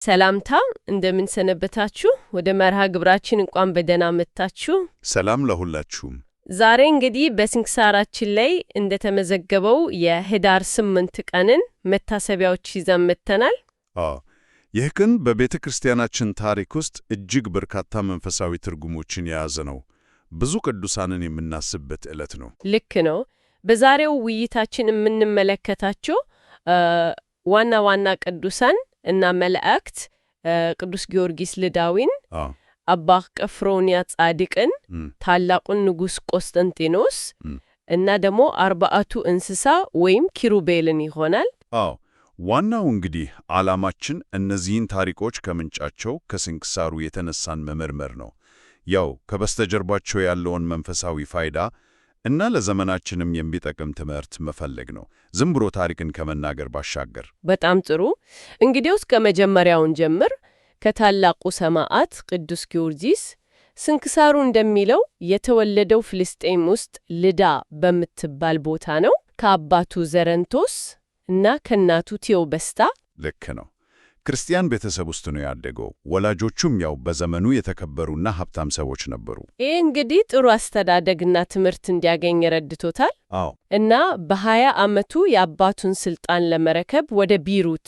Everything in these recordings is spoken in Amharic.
ሰላምታ እንደምን ሰነበታችሁ? ወደ መርሃ ግብራችን እንኳን በደህና መጣችሁ። ሰላም ለሁላችሁም። ዛሬ እንግዲህ በስንክሳራችን ላይ እንደተመዘገበው የህዳር 8 ቀንን መታሰቢያዎች ይዘን መጥተናል። ይህ ቀን በቤተ ክርስቲያናችን ታሪክ ውስጥ እጅግ በርካታ መንፈሳዊ ትርጉሞችን የያዘ ነው። ብዙ ቅዱሳንን የምናስብበት ዕለት ነው። ልክ ነው። በዛሬው ውይይታችን የምንመለከታቸው ዋና ዋና ቅዱሳን እና መላእክት ቅዱስ ጊዮርጊስ ልዳዊን፣ አባ ቀፍሮንያ ጻድቅን፣ ታላቁን ንጉሥ ቆስጠንጢኖስ እና ደግሞ አርባዕቱ እንስሳ ወይም ኪሩቤልን ይሆናል። ዋናው እንግዲህ ዓላማችን እነዚህን ታሪኮች ከምንጫቸው ከስንክሳሩ የተነሳን መመርመር ነው። ያው ከበስተጀርባቸው ያለውን መንፈሳዊ ፋይዳ እና ለዘመናችንም የሚጠቅም ትምህርት መፈለግ ነው፣ ዝም ብሎ ታሪክን ከመናገር ባሻገር። በጣም ጥሩ። እንግዲያውስ ከመጀመሪያውን ጀምር። ከታላቁ ሰማዕት ቅዱስ ጊዮርጊስ ስንክሳሩ እንደሚለው የተወለደው ፍልስጤም ውስጥ ልዳ በምትባል ቦታ ነው፣ ከአባቱ ዘረንቶስ እና ከእናቱ ቴዎበስታ። ልክ ነው። ክርስቲያን ቤተሰብ ውስጥ ነው ያደገው። ወላጆቹም ያው በዘመኑ የተከበሩና ሀብታም ሰዎች ነበሩ። ይህ እንግዲህ ጥሩ አስተዳደግና ትምህርት እንዲያገኝ ረድቶታል። እና በ20 ዓመቱ የአባቱን ስልጣን ለመረከብ ወደ ቤይሩት፣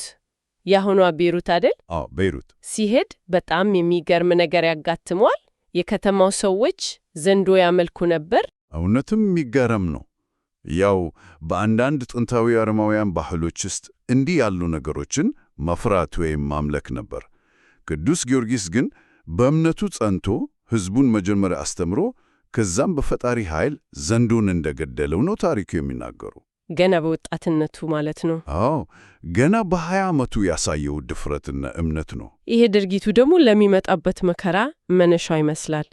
የአሁኗ ቤይሩት አይደል? ቤይሩት ሲሄድ በጣም የሚገርም ነገር ያጋጥመዋል። የከተማው ሰዎች ዘንዶ ያመልኩ ነበር። እውነትም የሚገርም ነው። ያው በአንዳንድ ጥንታዊ አረማውያን ባህሎች ውስጥ እንዲህ ያሉ ነገሮችን መፍራት ወይም ማምለክ ነበር። ቅዱስ ጊዮርጊስ ግን በእምነቱ ጸንቶ ሕዝቡን መጀመሪያ አስተምሮ ከዛም በፈጣሪ ኃይል ዘንዶን እንደገደለው ነው ታሪኩ የሚናገሩ። ገና በወጣትነቱ ማለት ነው። ገና በ20 ዓመቱ ያሳየው ድፍረትና እምነት ነው። ይሄ ድርጊቱ ደግሞ ለሚመጣበት መከራ መነሻ ይመስላል።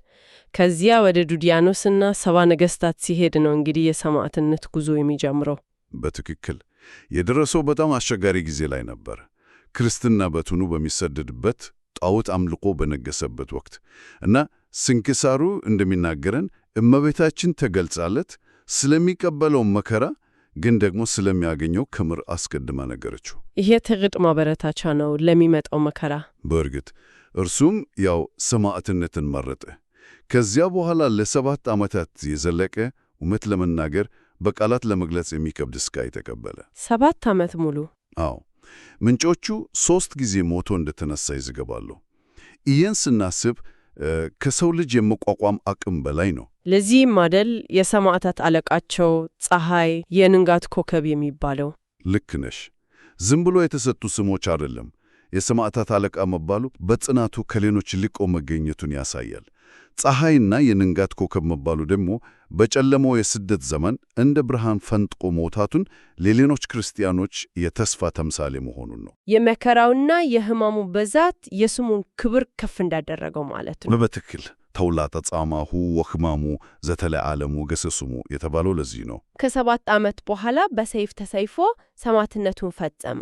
ከዚያ ወደ ዱዲያኖስና ሰባ ነገሥታት ሲሄድ ነው እንግዲህ የሰማዕትነት ጉዞ የሚጀምረው። በትክክል የደረሰው በጣም አስቸጋሪ ጊዜ ላይ ነበር። ክርስትና በትኑ በሚሰደድበት፣ ጣዖት አምልኮ በነገሰበት ወቅት እና ስንክሳሩ እንደሚናገረን እመቤታችን ተገልጻለት ስለሚቀበለው መከራ ግን ደግሞ ስለሚያገኘው ክብር አስቀድማ ነገረችው። ይሄ ትልቅ ማበረታቻ ነው ለሚመጣው መከራ። በእርግጥ እርሱም ያው ሰማዕትነትን መረጠ። ከዚያ በኋላ ለ7 ዓመታት የዘለቀ እውነት ለመናገር በቃላት ለመግለጽ የሚከብድ ስቃይ ተቀበለ። 7 ዓመት ሙሉ? ምንጮቹ 3 ጊዜ ሞቶ እንደተነሳ ይዘገባሉ። ይህን ስናስብ ከሰው ልጅ የመቋቋም አቅም በላይ ነው። ለዚህም አደል የሰማዕታት አለቃቸው ፀሐይ፣ የንጋት ኮከብ የሚባለው። ልክ ነሽ። ዝም ብሎ የተሰጡ ስሞች አይደለም። የሰማዕታት አለቃ መባሉ በጽናቱ ከሌሎች ልቆ መገኘቱን ያሳያል። ፀሐይና የንጋት ኮከብ መባሉ ደግሞ በጨለማው የስደት ዘመን እንደ ብርሃን ፈንጥቆ መውጣቱን ለሌሎች ክርስቲያኖች የተስፋ ተምሳሌ መሆኑን ነው። የመከራውና የሕማሙ ብዛት የስሙን ክብር ከፍ እንዳደረገው ማለት ነው። በትክክል ተውላጠ ጻማሁ ወሕማሙ ዘተለዓለሙ ገሰሱሙ የተባለው ለዚህ ነው። ከ7 ዓመት በኋላ በሰይፍ ተሰይፎ ሰማዕትነቱን ፈጸመ።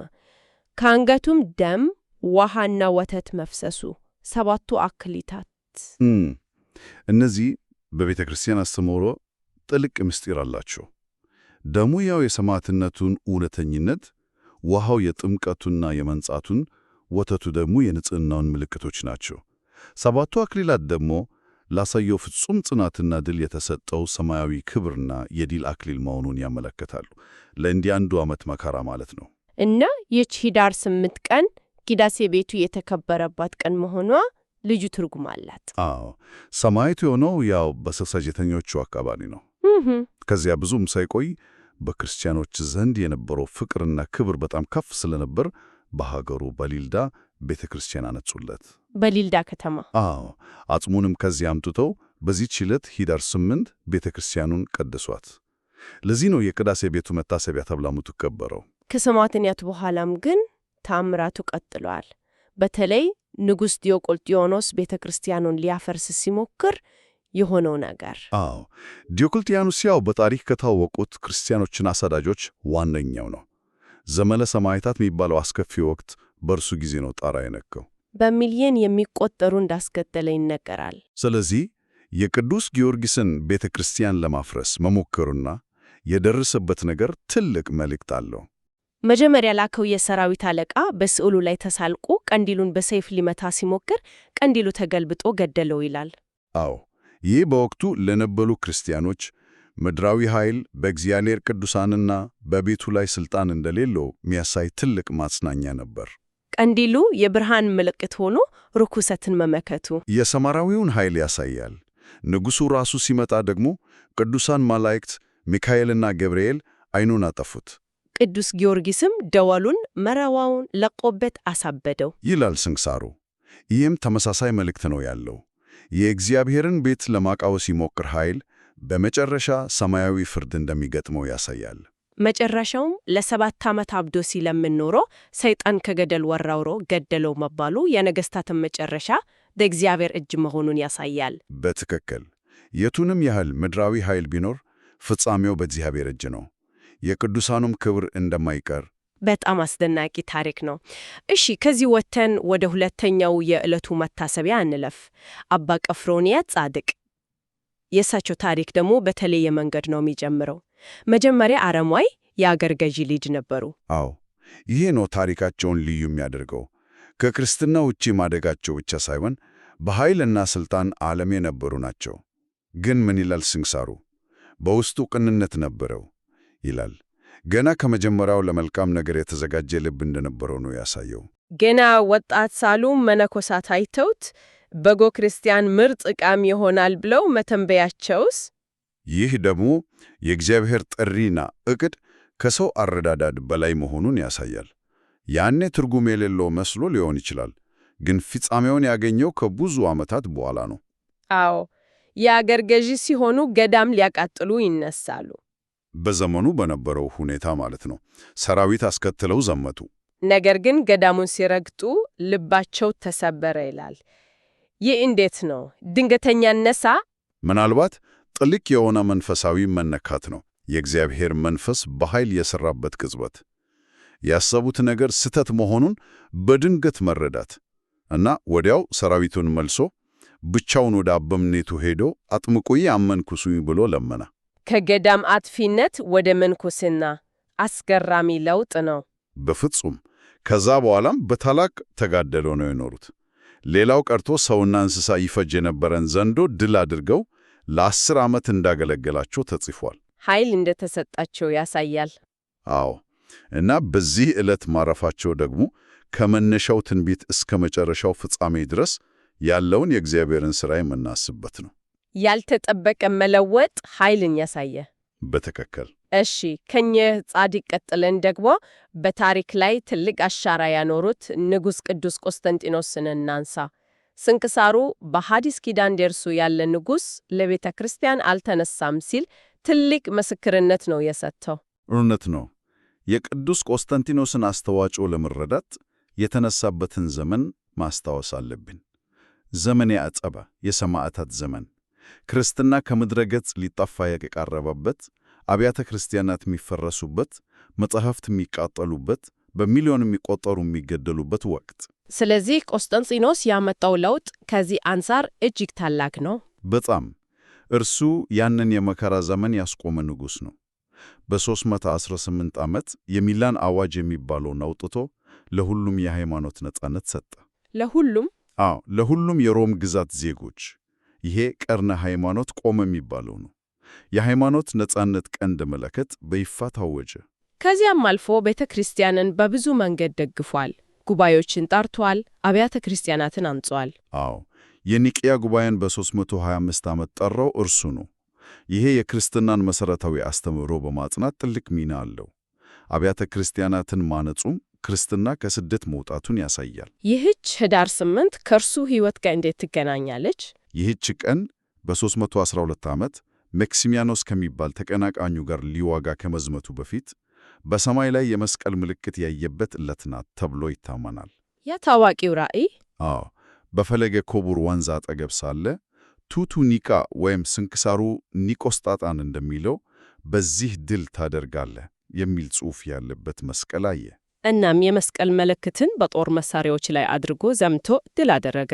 ከአንገቱም ደም፣ ውሃና ወተት መፍሰሱ 7ቱ አክሊታት። እነዚህ በቤተ ክርስቲያን አስተምህሮ ጥልቅ ምስጢር አላቸው። ደሙ ያው የሰማዕትነቱን እውነተኝነት፣ ውሃው የጥምቀቱና የመንጻቱን፣ ወተቱ ደግሞ የንጽሕናውን ምልክቶች ናቸው። 7ቱ አክሊላት ደግሞ ላሳየው ፍጹም ጽናትና ድል የተሰጠው ሰማያዊ ክብርና የድል አክሊል መሆኑን ያመለክታሉ። ለእንዲህ አንዱ ዓመት መከራ ማለት ነው። እና ይህች ህዳር 8 ቀን ቂዳሴ ቤቱ የተከበረባት ቀን መሆኗ ልዩ ትርጉም አላት። ሰማዕት የሆነው ያው በ69ኞቹ አካባቢ ነው። ከዚያ ብዙም ሳይቆይ በክርስቲያኖች ዘንድ የነበረው ፍቅርና ክብር በጣም ከፍ ስለነበር በሀገሩ በሊልዳ ቤተ ክርስቲያን አነጹለት። በሊልዳ ከተማ? አጽሙንም ከዚያ አምጥተው በዚህች ዕለት ህዳር 8 ቤተ ክርስቲያኑን ቀደሷት። ለዚህ ነው የቅዳሴ ቤቱ መታሰቢያ ተብላ የምትከበረው። ከሰማዕትነቱ በኋላም ግን ተአምራቱ ቀጥሏል። በተለይ ንጉሥ ዲዮቅልጥያኖስ ቤተ ክርስቲያኑን ሊያፈርስ ሲሞክር የሆነው ነገር። ዲዮቅልጥያኖስ ያው በታሪክ ከታወቁት ክርስቲያኖችን አሳዳጆች ዋነኛው ነው። ዘመነ ሰማዕታት የሚባለው አስከፊ ወቅት በእርሱ ጊዜ ነው ጣራ የነካው። በሚሊዮን የሚቆጠሩ እንዳስገደለ ይነገራል። ስለዚህ የቅዱስ ጊዮርጊስን ቤተ ክርስቲያን ለማፍረስ መሞከሩና የደረሰበት ነገር ትልቅ መልእክት አለው። መጀመሪያ ላከው የሰራዊት አለቃ በስዕሉ ላይ ተሳልቆ ቀንዲሉን በሰይፍ ሊመታ ሲሞክር ቀንዲሉ ተገልብጦ ገደለው ይላል። አዎ፣ ይህ በወቅቱ ለነበሩ ክርስቲያኖች ምድራዊ ኃይል በእግዚአብሔር ቅዱሳንና በቤቱ ላይ ሥልጣን እንደሌለው የሚያሳይ ትልቅ ማጽናኛ ነበር። ቀንዲሉ የብርሃን ምልክት ሆኖ ርኩሰትን መመከቱ የሰማራዊውን ኃይል ያሳያል። ንጉሡ ራሱ ሲመጣ ደግሞ ቅዱሳን መላእክት ሚካኤልና ገብርኤል ዓይኑን አጠፉት። ቅዱስ ጊዮርጊስም ደወሉን መረዋውን ለቆበት አሳበደው ይላል ስንክሳሩ። ይህም ተመሳሳይ መልእክት ነው ያለው። የእግዚአብሔርን ቤት ለማቃወስ ሲሞክር ኃይል በመጨረሻ ሰማያዊ ፍርድ እንደሚገጥመው ያሳያል። መጨረሻውም ለ7 ዓመት አብዶ ሲለምን ኖሮ ሰይጣን ከገደል ወራውሮ ገደለው መባሉ የነገሥታትን መጨረሻ በእግዚአብሔር እጅ መሆኑን ያሳያል። በትክክል የቱንም ያህል ምድራዊ ኃይል ቢኖር ፍጻሜው በእግዚአብሔር እጅ ነው። የቅዱሳኑም ክብር እንደማይቀር በጣም አስደናቂ ታሪክ ነው። እሺ፣ ከዚህ ወጥተን ወደ ሁለተኛው የዕለቱ መታሰቢያ እንለፍ። አባ ቀፍሮንያ ጻድቅ። የእሳቸው ታሪክ ደግሞ በተለየ መንገድ ነው የሚጀምረው። መጀመሪያ አረማዊ የአገር ገዢ ልጅ ነበሩ። አዎ፣ ይሄ ነው ታሪካቸውን ልዩ የሚያደርገው። ከክርስትና ውጪ ማደጋቸው ብቻ ሳይሆን በኃይልና ሥልጣን ዓለም የነበሩ ናቸው። ግን ምን ይላል ስንክሳሩ? በውስጡ ቅንነት ነበረው ይላል። ገና ከመጀመሪያው ለመልካም ነገር የተዘጋጀ ልብ እንደነበረው ነው ያሳየው። ገና ወጣት ሳሉ መነኮሳት አይተውት በጎ ክርስቲያን ምርጥ ዕቃም ይሆናል ብለው መተንበያቸውስ? ይህ ደግሞ የእግዚአብሔር ጥሪና ዕቅድ ከሰው አረዳዳድ በላይ መሆኑን ያሳያል። ያኔ ትርጉም የሌለው መስሎ ሊሆን ይችላል፣ ግን ፍጻሜውን ያገኘው ከብዙ ዓመታት በኋላ ነው። አዎ፣ የአገር ገዢ ሲሆኑ ገዳም ሊያቃጥሉ ይነሳሉ። በዘመኑ በነበረው ሁኔታ ማለት ነው። ሰራዊት አስከትለው ዘመቱ። ነገር ግን ገዳሙን ሲረግጡ ልባቸው ተሰበረ ይላል። ይህ እንዴት ነው? ድንገተኛ ነሳ? ምናልባት ጥልቅ የሆነ መንፈሳዊ መነካት ነው። የእግዚአብሔር መንፈስ በኃይል የሰራበት ቅጽበት፣ ያሰቡት ነገር ስህተት መሆኑን በድንገት መረዳት እና ወዲያው ሰራዊቱን መልሶ ብቻውን ወደ አበምኔቱ ሄዶ አጥምቁኝ አመንኩሱኝ ብሎ ለመና። ከገዳም አጥፊነት ወደ ምንኩስና አስገራሚ ለውጥ ነው። በፍጹም። ከዛ በኋላም በታላቅ ተጋድሎ ነው የኖሩት። ሌላው ቀርቶ ሰውና እንስሳ ይፈጅ የነበረን ዘንዶ ድል አድርገው ለ10 ዓመት እንዳገለገላቸው ተጽፏል። ኃይል እንደተሰጣቸው ያሳያል። አዎ። እና በዚህ ዕለት ማረፋቸው ደግሞ ከመነሻው ትንቢት እስከ መጨረሻው ፍጻሜ ድረስ ያለውን የእግዚአብሔርን ሥራ የምናስብበት ነው። ያልተጠበቀ መለወጥ ኃይልን ያሳየ። በትክክል። እሺ፣ ከኚህ ጻድቅ ቀጥለን ደግሞ በታሪክ ላይ ትልቅ አሻራ ያኖሩት ንጉሥ ቅዱስ ቆስጠንጢኖስን እናንሳ። ስንክሳሩ በሐዲስ ኪዳን ደርሶ ያለ ንጉሥ ለቤተ ክርስቲያን አልተነሳም ሲል ትልቅ ምስክርነት ነው የሰጠው። እውነት ነው። የቅዱስ ቆስጠንጢኖስን አስተዋጽኦ ለመረዳት የተነሳበትን ዘመን ማስታወስ አለብን። ዘመነ አጸባ፣ የሰማዕታት ዘመን፣ ክርስትና ከምድረ ገጽ ሊጠፋ የቀረበበት፣ አብያተ ክርስቲያናት የሚፈረሱበት፣ መጻሕፍት የሚቃጠሉበት፣ በሚሊዮን የሚቆጠሩ የሚገደሉበት ወቅት። ስለዚህ ቆስጠንጢኖስ ያመጣው ለውጥ ከዚህ አንጻር እጅግ ታላቅ ነው። በጣም። እርሱ ያንን የመከራ ዘመን ያስቆመ ንጉሥ ነው። በ318 ዓመት የሚላን አዋጅ የሚባለውን አውጥቶ ለሁሉም የሃይማኖት ነጻነት ሰጠ። ለሁሉም? አዎ፣ ለሁሉም የሮም ግዛት ዜጎች። ይሄ ቀርነ ሃይማኖት ቆመ የሚባለው ነው። የሃይማኖት ነጻነት ቀንደ መለከት በይፋ ታወጀ። ከዚያም አልፎ ቤተ ክርስቲያንን በብዙ መንገድ ደግፏል። ጉባኤዎችን ጠርቷል። አብያተ ክርስቲያናትን አንጿል። አዎ፣ የኒቅያ ጉባኤን በ325 ዓመት ጠራው እርሱ ነው። ይሄ የክርስትናን መሠረታዊ አስተምህሮ በማጽናት ትልቅ ሚና አለው። አብያተ ክርስቲያናትን ማነጹም ክርስትና ከስደት መውጣቱን ያሳያል። ይህች ኅዳር 8 ከእርሱ ሕይወት ጋር እንዴት ትገናኛለች? ይህች ቀን በ312 ዓመት መክሲሚያኖስ ከሚባል ተቀናቃኙ ጋር ሊዋጋ ከመዝመቱ በፊት በሰማይ ላይ የመስቀል ምልክት ያየበት ዕለት ናት ተብሎ ይታመናል። ያ ታዋቂው ራእይ? አዎ፣ በፈለገ ኮቡር ወንዝ አጠገብ ሳለ ቱቱ ኒቃ ወይም ስንክሳሩ ኒቆስጣጣን እንደሚለው በዚህ ድል ታደርጋለህ የሚል ጽሑፍ ያለበት መስቀል አየ። እናም የመስቀል ምልክትን በጦር መሳሪያዎች ላይ አድርጎ ዘምቶ ድል አደረገ።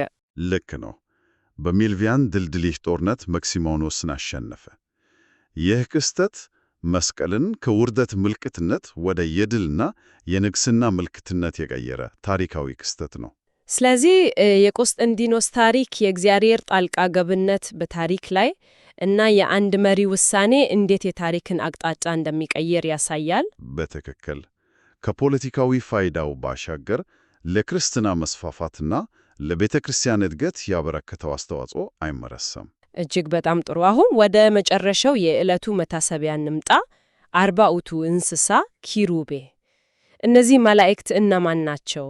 ልክ ነው። በሚልቪያን ድልድልሽ ጦርነት መክሲሚያኖስን አሸነፈ። ይህ ክስተት መስቀልን ከውርደት ምልክትነት ወደ የድልና የንግስና ምልክትነት የቀየረ ታሪካዊ ክስተት ነው። ስለዚህ የቆስጠንጢኖስ ታሪክ የእግዚአብሔር ጣልቃ ገብነት በታሪክ ላይ እና የአንድ መሪ ውሳኔ እንዴት የታሪክን አቅጣጫ እንደሚቀይር ያሳያል። በትክክል ከፖለቲካዊ ፋይዳው ባሻገር ለክርስትና መስፋፋትና ለቤተ ክርስቲያን እድገት ያበረከተው አስተዋጽኦ አይመረሰም። እጅግ በጣም ጥሩ። አሁን ወደ መጨረሻው የዕለቱ መታሰቢያ እንምጣ። አርባዕቱ እንስሳ ኪሩቤ። እነዚህ መላእክት እነማን ናቸው?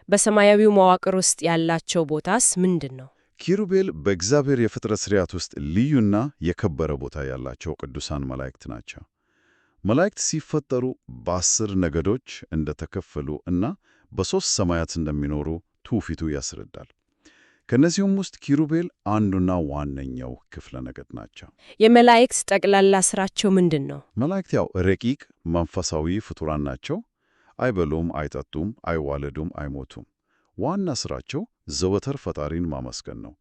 በሰማያዊው መዋቅር ውስጥ ያላቸው ቦታስ ምንድን ነው? ኪሩቤል በእግዚአብሔር የፍጥረት ሥርዓት ውስጥ ልዩና የከበረ ቦታ ያላቸው ቅዱሳን መላእክት ናቸው። መላእክት ሲፈጠሩ በ10 ነገዶች እንደተከፈሉ እና በ3 ሰማያት እንደሚኖሩ ትውፊቱ ያስረዳል። ከእነዚህም ውስጥ ኪሩቤል አንዱና ዋነኛው ክፍለ ነገድ ናቸው። የመላእክት ጠቅላላ ስራቸው ምንድን ነው? መላእክት ረቂቅ መንፈሳዊ ፍጡራን ናቸው። አይበሉም፣ አይጠጡም፣ አይዋለዱም፣ አይሞቱም። ዋና ስራቸው ዘወትር ፈጣሪን ማመስገን ነው፣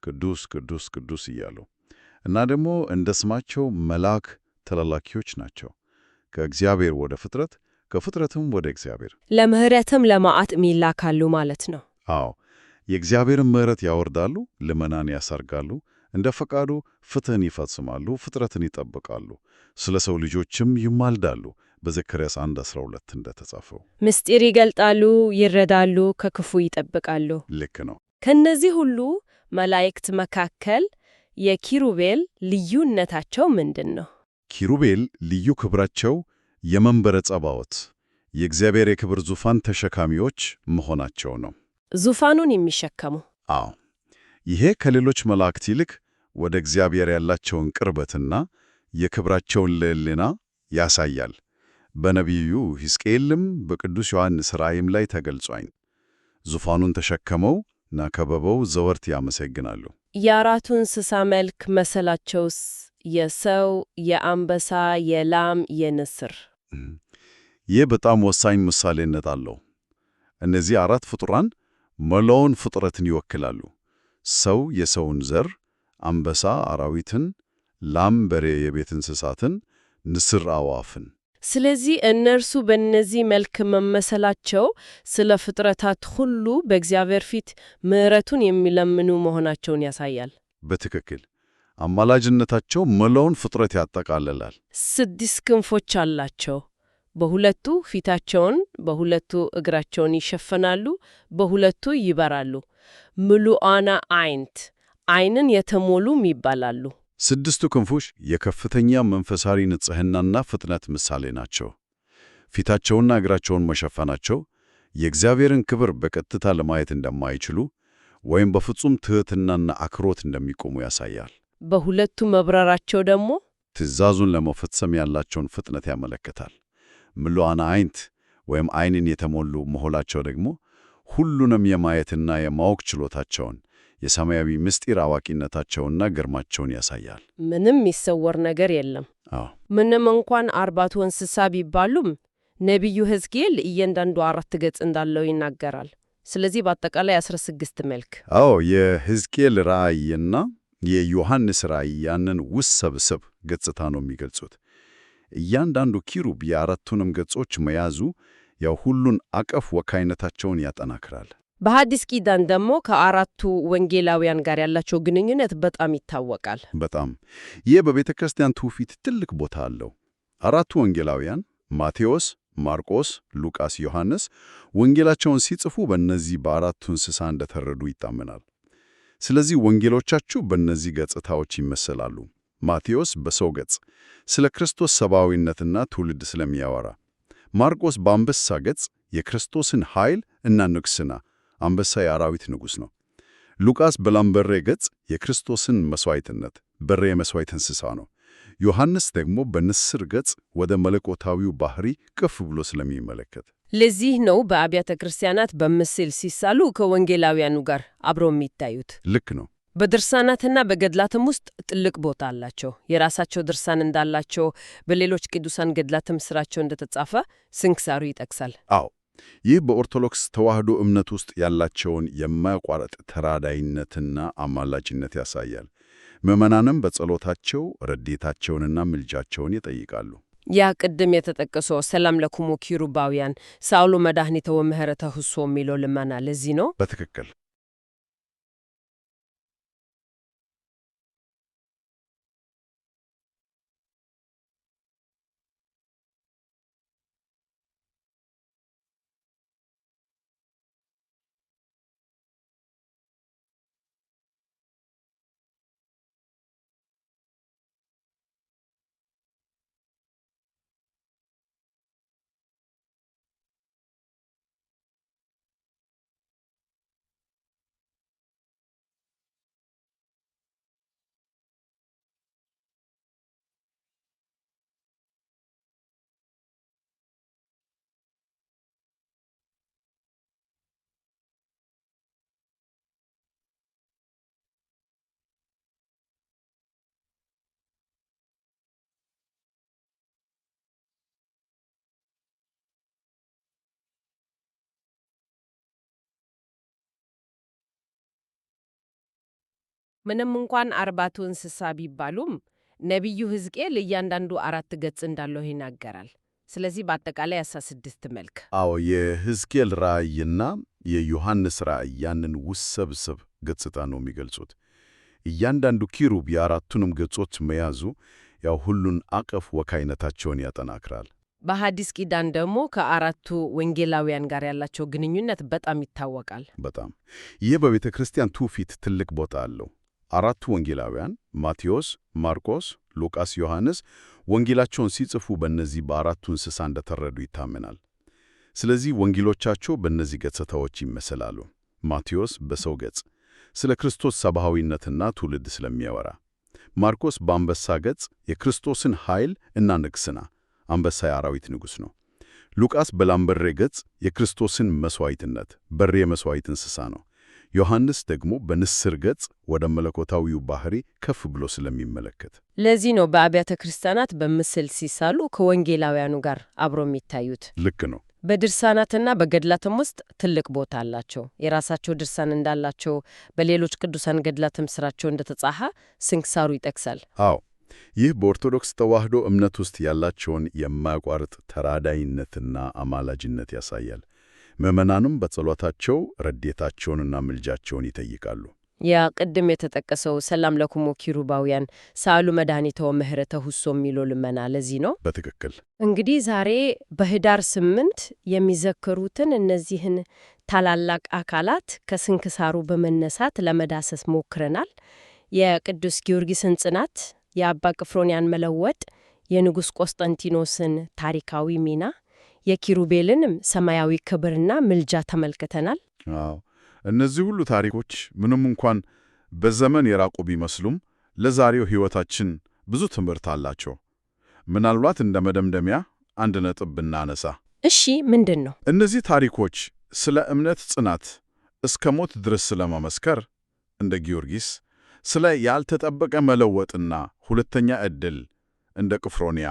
ቅዱስ ቅዱስ ቅዱስ እያሉ እና ደግሞ እንደ ስማቸው መልአክ ተላላኪዎች ናቸው። ከእግዚአብሔር ወደ ፍጥረት፣ ከፍጥረትም ወደ እግዚአብሔር፣ ለምህረትም ለመዓትም ይላካሉ ማለት ነው። አዎ የእግዚአብሔርን ምሕረት ያወርዳሉ፣ ልመናን ያሳርጋሉ፣ እንደ ፈቃዱ ፍትህን ይፈጽማሉ፣ ፍጥረትን ይጠብቃሉ፣ ስለ ሰው ልጆችም ይማልዳሉ። በዘካርያስ 1:12 እንደተጻፈው ምስጢር ይገልጣሉ፣ ይረዳሉ፣ ከክፉ ይጠብቃሉ። ልክ ነው። ከነዚህ ሁሉ መላእክት መካከል የኪሩቤል ልዩነታቸው ምንድን ነው? ኪሩቤል ልዩ ክብራቸው የመንበረ ጸባዖት የእግዚአብሔር የክብር ዙፋን ተሸካሚዎች መሆናቸው ነው። ዙፋኑን የሚሸከሙ። አዎ ይሄ ከሌሎች መላእክት ይልቅ ወደ እግዚአብሔር ያላቸውን ቅርበትና የክብራቸውን ልዕልና ያሳያል። በነቢዩ ሕዝቅኤልም በቅዱስ ዮሐንስ ራእይም ላይ ተገልጿል። ዙፋኑን ተሸክመው እና ከበበው ዘወትር ያመሰግናሉ። የአራቱ እንስሳ መልክ መሰላቸውስ የሰው፣ የአንበሳ፣ የላም፣ የንስር? ይህ በጣም ወሳኝ ምሳሌነት አለው። እነዚህ 4 ፍጡራን መላውን ፍጥረትን ይወክላሉ። ሰው የሰውን ዘር፣ አንበሳ አራዊትን፣ ላም በሬ የቤት እንስሳትን፣ ንስር አዕዋፍን። ስለዚህ እነርሱ በእነዚህ መልክ መመሰላቸው ስለ ፍጥረታት ሁሉ በእግዚአብሔር ፊት ምሕረቱን የሚለምኑ መሆናቸውን ያሳያል። በትክክል አማላጅነታቸው መላውን ፍጥረት ያጠቃልላል። 6 ክንፎች አላቸው። በሁለቱ ፊታቸውን፣ በሁለቱ እግራቸውን ይሸፈናሉ፣ በሁለቱ ይበራሉ። ምሉዓነ አይንት አይንን የተሞሉም ይባላሉ። 6ቱ ክንፎች የከፍተኛ መንፈሳዊ ንጽሕናና ፍጥነት ምሳሌ ናቸው። ፊታቸውና እግራቸውን መሸፈናቸው የእግዚአብሔርን ክብር በቀጥታ ለማየት እንደማይችሉ ወይም በፍጹም ትሕትናና አክብሮት እንደሚቆሙ ያሳያል። በሁለቱ መብረራቸው ደግሞ ትእዛዙን ለመፈጸም ያላቸውን ፍጥነት ያመለክታል። ምሉዓነ አይንት ወይም አይንን የተሞሉ መሆናቸው ደግሞ ሁሉንም የማየትና የማወቅ ችሎታቸውን፣ የሰማያዊ ምስጢር አዋቂነታቸውና ግርማቸውን ያሳያል። ምንም የሚሰወር ነገር የለም። አዎ ምንም እንኳን 4 እንስሳ ቢባሉም ነቢዩ ሕዝቅኤል እያንዳንዱ 4 ገጽ እንዳለው ይናገራል። ስለዚህ በአጠቃላይ 16 መልክ። አዎ የሕዝቅኤል ራእይና የዮሐንስ ራእይ ያንን ውስብስብ ገጽታ ነው የሚገልጹት። እያንዳንዱ ኪሩብ የ4ቱንም ገጾች መያዙ ያው ሁሉን አቀፍ ወካይነታቸውን ያጠናክራል። በሐዲስ ኪዳን ደግሞ ከ4ቱ ወንጌላውያን ጋር ያላቸው ግንኙነት በጣም ይታወቃል። በጣም ይህ በቤተ ክርስቲያን ትውፊት ትልቅ ቦታ አለው። 4ቱ ወንጌላውያን ማቴዎስ፣ ማርቆስ፣ ሉቃስ፣ ዮሐንስ ወንጌላቸውን ሲጽፉ በእነዚህ በ4ቱ እንስሳ እንደተረዱ ይታመናል። ስለዚህ ወንጌሎቻችሁ በእነዚህ ገጽታዎች ይመሰላሉ። ማቴዎስ በሰው ገጽ ስለ ክርስቶስ ሰብአዊነትና ትውልድ ስለሚያወራ፣ ማርቆስ በአንበሳ ገጽ የክርስቶስን ኃይል እና ንግሥና፣ አንበሳ የአራዊት ንጉሥ ነው። ሉቃስ በላም በሬ ገጽ የክርስቶስን መሥዋዕትነት፣ በሬ የመሥዋዕት እንስሳ ነው። ዮሐንስ ደግሞ በንስር ገጽ ወደ መለኮታዊው ባሕሪ ከፍ ብሎ ስለሚመለከት። ለዚህ ነው በአብያተ ክርስቲያናት በምስል ሲሳሉ ከወንጌላውያኑ ጋር አብረው የሚታዩት። ልክ ነው። በድርሳናትና በገድላትም ውስጥ ጥልቅ ቦታ አላቸው። የራሳቸው ድርሳን እንዳላቸው በሌሎች ቅዱሳን ገድላትም ስራቸው እንደተጻፈ ስንክሳሩ ይጠቅሳል። አዎ ይህ በኦርቶዶክስ ተዋሕዶ እምነት ውስጥ ያላቸውን የማያቋርጥ ተራዳይነትና አማላጅነት ያሳያል። ምዕመናንም በጸሎታቸው ረድኤታቸውንና ምልጃቸውን ይጠይቃሉ። ያ ቅድም የተጠቀሰው ሰላም ለኩሙ ኪሩባውያን ሳውሉ መድኃኒተ ወምህረተ ሁሶ የሚለው ልመና ለዚህ ነው። በትክክል ምንም እንኳን አርባቱ እንስሳ ቢባሉም ነቢዩ ሕዝቅኤል እያንዳንዱ 4 ገጽ እንዳለው ይናገራል። ስለዚህ በአጠቃላይ 16 መልክ። አዎ የሕዝቅኤል ራእይና የዮሐንስ ራእይ ያንን ውስብስብ ገጽታ ነው የሚገልጹት። እያንዳንዱ ኪሩብ የአራቱንም ገጾች መያዙ ያው ሁሉን አቀፍ ወካይነታቸውን ያጠናክራል። በሐዲስ ኪዳን ደግሞ ከአራቱ ወንጌላውያን ጋር ያላቸው ግንኙነት በጣም ይታወቃል። በጣም ይህ በቤተ ክርስቲያን ትውፊት ትልቅ ቦታ አለው። አራቱ ወንጌላውያን ማቴዎስ፣ ማርቆስ፣ ሉቃስ፣ ዮሐንስ ወንጌላቸውን ሲጽፉ በእነዚህ በአራቱ እንስሳ እንደተረዱ ይታመናል። ስለዚህ ወንጌሎቻቸው በእነዚህ ገጽታዎች ይመሰላሉ። ማቴዎስ በሰው ገጽ ስለ ክርስቶስ ሰብአዊነትና ትውልድ ስለሚያወራ፣ ማርቆስ በአንበሳ ገጽ የክርስቶስን ኃይል እና ንግሥና፣ አንበሳ የአራዊት ንጉሥ ነው። ሉቃስ በላምበሬ ገጽ የክርስቶስን መሥዋዕትነት፣ በሬ የመሥዋዕት እንስሳ ነው። ዮሐንስ ደግሞ በንስር ገጽ ወደ መለኮታዊው ባህሪ ከፍ ብሎ ስለሚመለከት ለዚህ ነው በአብያተ ክርስቲያናት በምስል ሲሳሉ ከወንጌላውያኑ ጋር አብሮ የሚታዩት። ልክ ነው። በድርሳናትና በገድላትም ውስጥ ትልቅ ቦታ አላቸው። የራሳቸው ድርሳን እንዳላቸው በሌሎች ቅዱሳን ገድላትም ስራቸው እንደተጻፈ ስንክሳሩ ይጠቅሳል። አዎ ይህ በኦርቶዶክስ ተዋሕዶ እምነት ውስጥ ያላቸውን የማያቋርጥ ተራዳይነትና አማላጅነት ያሳያል። ምዕመናኑም በጸሎታቸው ረድኤታቸውንና ምልጃቸውን ይጠይቃሉ። ያ ቅድም የተጠቀሰው ሰላም ለኩሙ ኪሩባውያን ሳሉ መድኃኒተ ወምህረተ ሁሶ የሚለው ልመና ለዚህ ነው። በትክክል እንግዲህ ዛሬ በኅዳር 8 የሚዘከሩትን እነዚህን ታላላቅ አካላት ከስንክሳሩ በመነሳት ለመዳሰስ ሞክረናል። የቅዱስ ጊዮርጊስን ጽናት፣ የአባ ቅፍሮንያን መለወጥ፣ የንጉሥ ቆስጠንጢኖስን ታሪካዊ ሚና፣ የኪሩቤልንም ሰማያዊ ክብርና ምልጃ ተመልክተናል። አዎ እነዚህ ሁሉ ታሪኮች ምንም እንኳን በዘመን የራቁ ቢመስሉም ለዛሬው ሕይወታችን ብዙ ትምህርት አላቸው። ምናልባት እንደ መደምደሚያ አንድ ነጥብ ብናነሳ፣ እሺ ምንድን ነው? እነዚህ ታሪኮች ስለ እምነት ጽናት እስከ ሞት ድረስ ስለመመስከር እንደ ጊዮርጊስ፣ ስለ ያልተጠበቀ መለወጥና ሁለተኛ ዕድል እንደ ቅፍሮንያ፣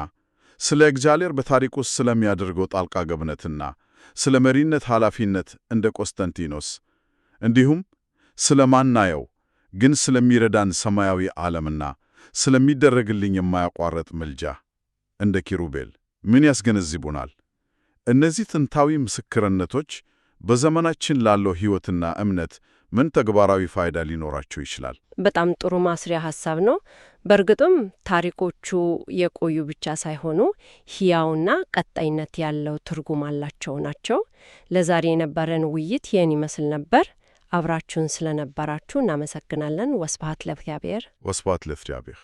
ስለ እግዚአብሔር በታሪክ ውስጥ ስለሚያደርገው ጣልቃ ገብነትና ስለ መሪነት ኃላፊነት እንደ ቆስጠንጢኖስ እንዲሁም ስለማናየው ግን ስለሚረዳን ሰማያዊ ዓለምና ስለሚደረግልኝ የማያቋርጥ ምልጃ እንደ ኪሩቤል ምን ያስገነዝቡናል? እነዚህ ጥንታዊ ምስክርነቶች በዘመናችን ላለው ሕይወትና እምነት ምን ተግባራዊ ፋይዳ ሊኖራቸው ይችላል? በጣም ጥሩ ማስሪያ ሐሳብ ነው። በእርግጥም ታሪኮቹ የቆዩ ብቻ ሳይሆኑ ሕያውና ቀጣይነት ያለው ትርጉም አላቸው ናቸው። ለዛሬ የነበረን ውይይት ይህን ይመስል ነበር። አብራችሁን ስለነበራችሁ እናመሰግናለን። ወስብሐት ለእግዚአብሔር። ወስብሐት ለእግዚአብሔር።